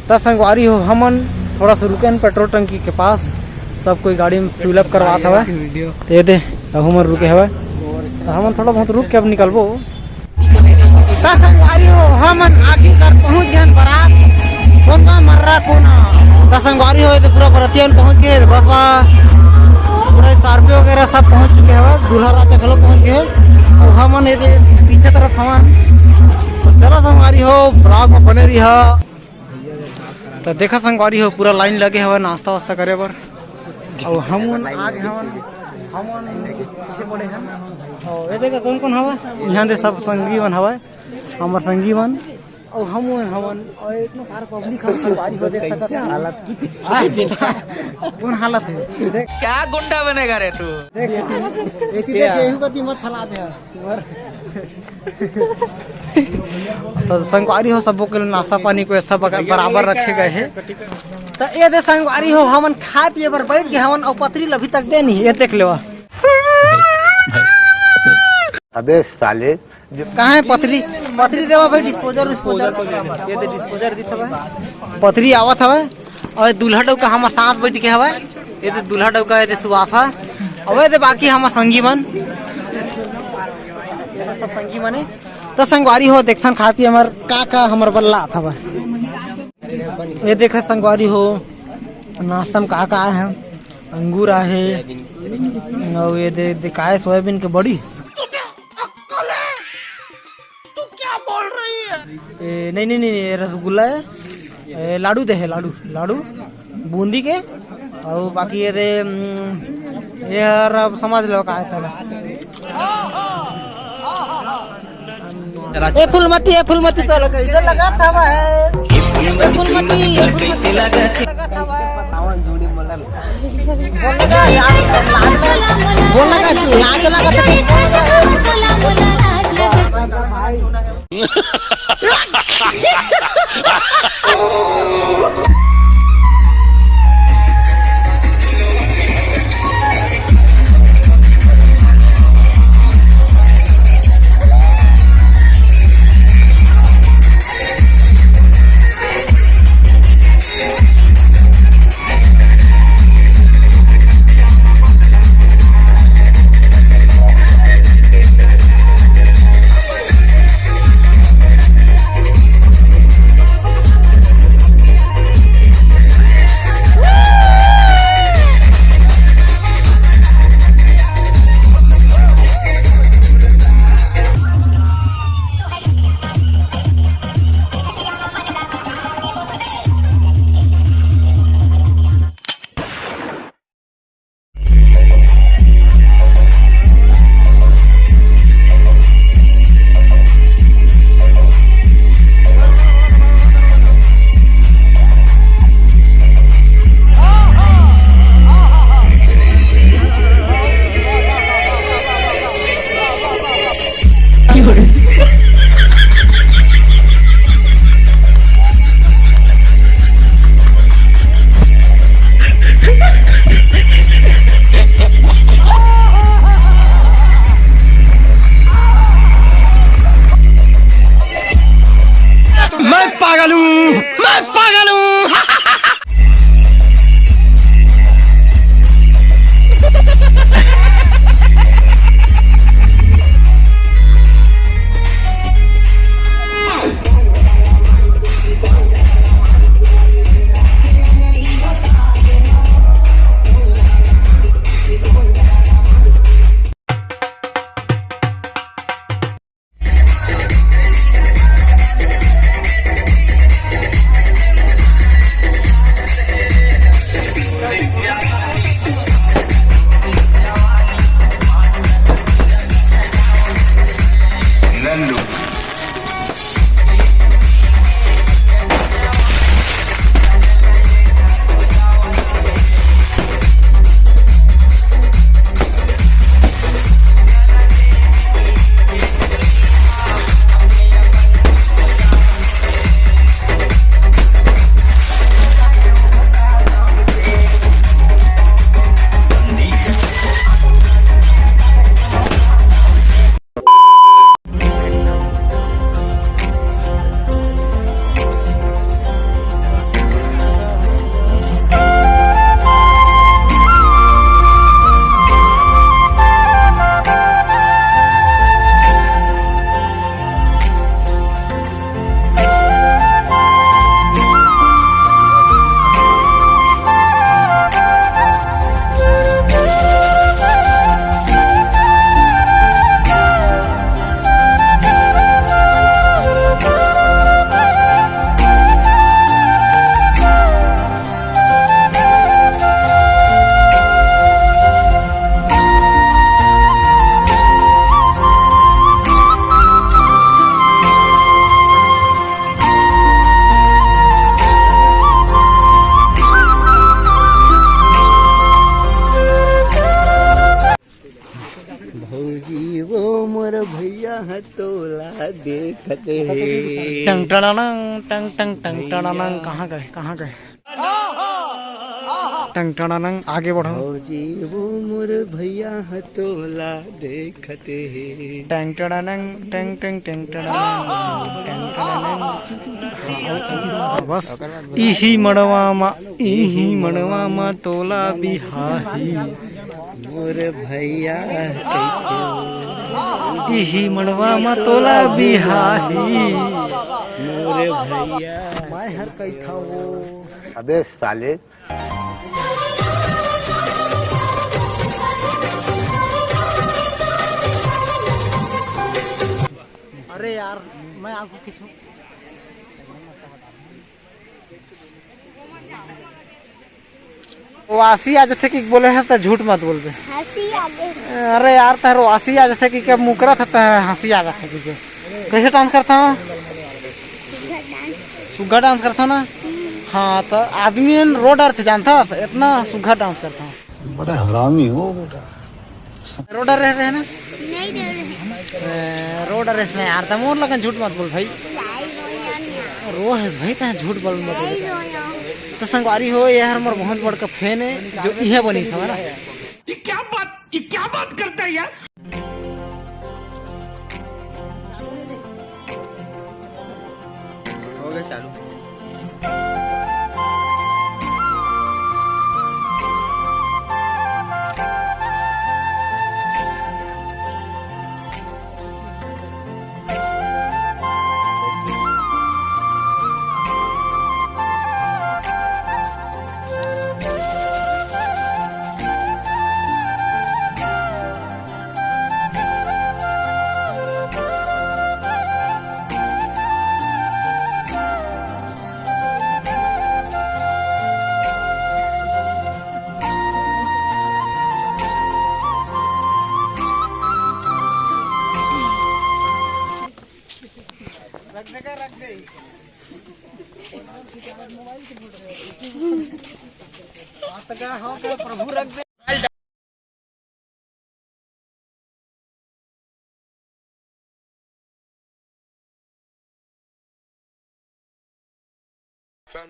तो संगवारी हो हमन थोड़ा सा रुके पेट्रोल टंकी के पास, सब कोई गाड़ी में फिलअप करवात हवा। तो ये दे अब हम रुके हवा, तो हम थोड़ा बहुत रुक के अब निकलबो। तो संगवारी हो हमन आगे कर पहुंच गए बारात कोना मर्रा कोना। तो संगवारी हो तो पूरा बरातियन पहुंच गए, बस पूरा स्कॉर्पियो वगैरह सब पहुंच चुके हवा, दूल्हा राजा घलो पहुंच गए। और हमन ये पीछे तरफ हमन तो चलो संगवारी हो ब्लॉग में बने रही है। तो देखा संगवारी हो पूरा लाइन लगे हवा नाश्ता वास्ता करे बर। और हम आज हम पीछे पड़े हैं। और ये देखा कौन कौन हवा यहाँ दे सब संगी मन हवा, हमार संगी मन और हम और इतना सारा पब्लिक हम संगवारी हो देख सकते हैं। हालत कौन हालत है देख, क्या गुंडा बनेगा रे तू। देख एहू गति मत फैला दे। तो संगवारी हो सबों के लिए नाश्ता पानी को व्यवस्था बराबर रखे गए हैं। तो ये दे संगवारी हो हमन खा पिए पर बैठ गए हमन और पतरी अभी तक दे नहीं, ये देख लो। अबे साले कहाँ है पतरी देवा भाई, डिस्पोजर ये दे डिस्पोजर दी हवा, पतरी आवत हवा। और दूल्हा डौका हमार साथ बैठ के हवा, ये दे दूल्हा डौका ये दे सुवासा। और ये दे बाकी हमार संगी मन, सब संगी मने। तो संगवारी हो देखथन खा पी हमार का हमार बल्ला था। ये देखा संगवारी हो नाश्ता में का है, अंगूर आहे और ये दिखाए सोयाबीन के बड़ी। तुझे अक्ल है? तू क्या बोल रही है? नहीं रसगुल्ला है, लाडू दे है, लाडू बूंदी के। और बाकी ये दे ये अब समझ लो का है ताला। फूलमती तो इधर लगा था है फूलमती हथोला देखते टंग टड़ानंग टंग टंग टंग टड़ानंग। कहाँ गए टंग टड़ानंग। आगे बढ़ो। जी वो मोर भैया हथोला देखते हैं। टंग टड़ानंग टंग टंग टंग टड़ानंग टंग टड़ानंग। बस इही मड़वा मा तोला बिहाही। मोर भैया इही मड़वा मा तोला बिहाही। मोर भैया मैं हर कही था वो। अबे साले अरे यार मैं आपको किस वासी आज थे कि बोले हंसता झूठ मत बोल बे। हंसी आ गई। अरे यार तारो वासी आज थे कि क्या मुकरा था हंसी आ जाता कि कैसे डांस करता हूँ। सुग्घा डांस करता ना। हाँ तो आदमी रो डर थे जानता इतना सुग्घा डांस करता हूँ। बड़ा हरामी हो बेटा। रो डर रहे ना। नहीं डर रहे। रो डर इसमें यार तम और लगन झूठ मत बोल भाई। रो है भाई ता झूठ बोल मत बोल। तो संगवारी हो यार मोर बहुत बड़का फैन है जो इहे बनी समझ ना। ये क्या बात करता है यार। हो गया चालू। रख दे। प्रभु रख दे। Fun.